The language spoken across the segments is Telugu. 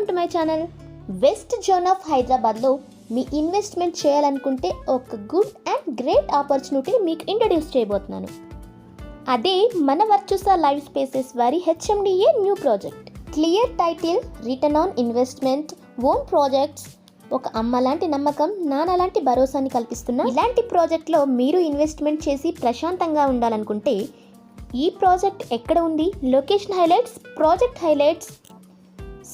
Welcome to my channel. West zone of హైదరాబాద్లో మీ ఇన్వెస్ట్మెంట్ చేయాలనుకుంటే ఒక గుడ్ అండ్ గ్రేట్ ఆపర్చునిటీ మీకు ఇంట్రడ్యూస్ చేయబోతున్నాను. అదే మన వర్చుసా లైవ్ స్పేసెస్ వారి HMDA new project. Clear title, return on investment, own projects, ఒక అమ్మ లాంటి నమ్మకం, నాన్న లాంటి భరోసాని కల్పిస్తున్న ఇలాంటి ప్రాజెక్ట్లో మీరు ఇన్వెస్ట్మెంట్ చేసి ప్రశాంతంగా ఉండాలనుకుంటే ఈ ప్రాజెక్ట్ ఎక్కడ ఉంది, లొకేషన్ హైలైట్స్, ప్రాజెక్ట్ హైలైట్స్,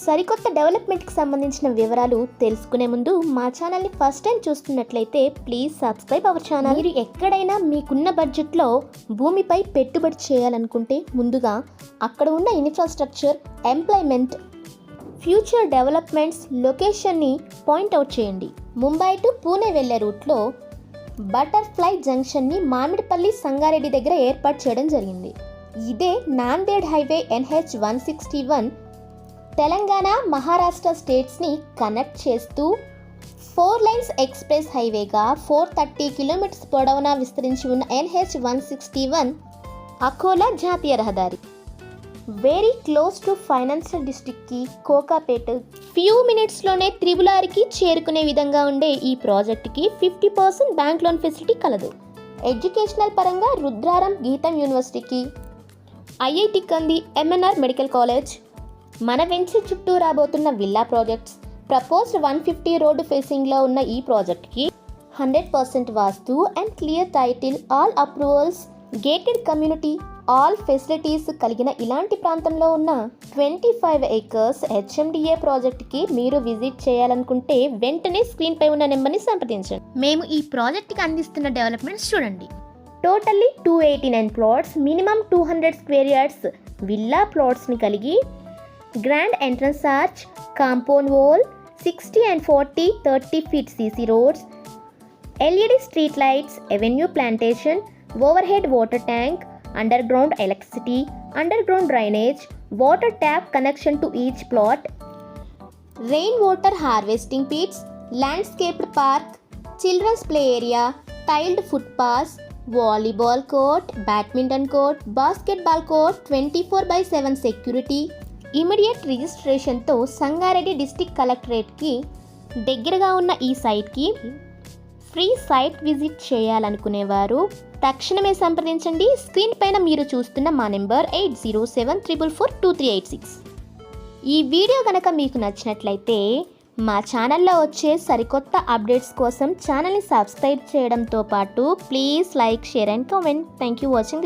సరికొత్త డెవలప్మెంట్కి సంబంధించిన వివరాలు తెలుసుకునే ముందు మా ఛానల్ని ఫస్ట్ టైం చూస్తున్నట్లయితే ప్లీజ్ సబ్స్క్రైబ్ అవర్ ఛానల్. మీరు ఎక్కడైనా మీకున్న బడ్జెట్లో భూమిపై పెట్టుబడి చేయాలనుకుంటే ముందుగా అక్కడ ఉన్న ఇన్ఫ్రాస్ట్రక్చర్, ఎంప్లాయ్మెంట్, ఫ్యూచర్ డెవలప్మెంట్స్, లొకేషన్ని పాయింట్అవుట్ చేయండి. ముంబై టు పూణే వెళ్ళే రూట్లో బటర్ఫ్లై జంక్షన్ని మామిడిపల్లి సంగారెడ్డి దగ్గర ఏర్పాటు చేయడం జరిగింది. ఇదే నాందేడ్ హైవే NH 161 తెలంగాణ, మహారాష్ట్ర స్టేట్స్ని కనెక్ట్ చేస్తూ 4 లైన్స్ ఎక్స్ప్రెస్ హైవేగా 430 కిలోమీటర్స్ పొడవునా విస్తరించి ఉన్న NH 161 అకోలా జాతీయ రహదారి. వెరీ క్లోజ్ టు ఫైనాన్షియల్ డిస్ట్రిక్ట్కి, కోకాపేట్ ఫ్యూ మినిట్స్లోనే త్రిబులారికి చేరుకునే విధంగా ఉండే ఈ ప్రాజెక్టుకి 50% బ్యాంక్ లోన్ ఫెసిలిటీ కలదు. ఎడ్యుకేషనల్ పరంగా రుద్రారం గీతం యూనివర్సిటీకి, IIT కంది, MNR మెడికల్ కాలేజ్, మన వెంచి చుట్టూ రాబోతున్న విల్లా ప్రాజెక్ట్స్, ప్రపోజ్డ్ 150 రోడ్డు ఫేసింగ్లో ఉన్న ఈ ప్రాజెక్ట్కి 100% vastu and clear title, all approvals, gated community, all facilities కలిగిన ఇలాంటి ప్రాంతంలో ఉన్న 25 acres హెచ్ఎండిఏ ప్రాజెక్ట్కి మీరు విజిట్ చేయాలనుకుంటే వెంటనే స్క్రీన్పై ఉన్న నెంబర్ని సంప్రదించండి. మేము ఈ ప్రాజెక్ట్కి అందిస్తున్న డెవలప్మెంట్స్ చూడండి. Totally 289 plots, minimum 200 square yards villa ప్లాట్స్ని కలిగి, grand entrance arch, compound wall, 60 and 40, 30 feet CC roads, LED street lights, avenue plantation, overhead water tank, underground electricity, underground drainage, water tap connection to each plot, rainwater harvesting pits, landscaped park, children's play area, tiled footpaths, volleyball court, badminton court, basketball court, 24/7 security, immediate రిజిస్ట్రేషన్తో సంగారెడ్డి డిస్ట్రిక్ట్ కలెక్టరేట్కి దగ్గరగా ఉన్న ఈ సైట్కి ఫ్రీ సైట్ విజిట్ చేయాలనుకునేవారు తక్షణమే సంప్రదించండి. స్క్రీన్ పైన మీరు చూస్తున్న మా నెంబర్ 8074442386. ఈ వీడియో కనుక మీకు నచ్చినట్లయితే మా ఛానల్లో వచ్చే సరికొత్త అప్డేట్స్ కోసం ఛానల్ని సబ్స్క్రైబ్ చేయడంతో పాటు please like, share and comment. Thank you watching.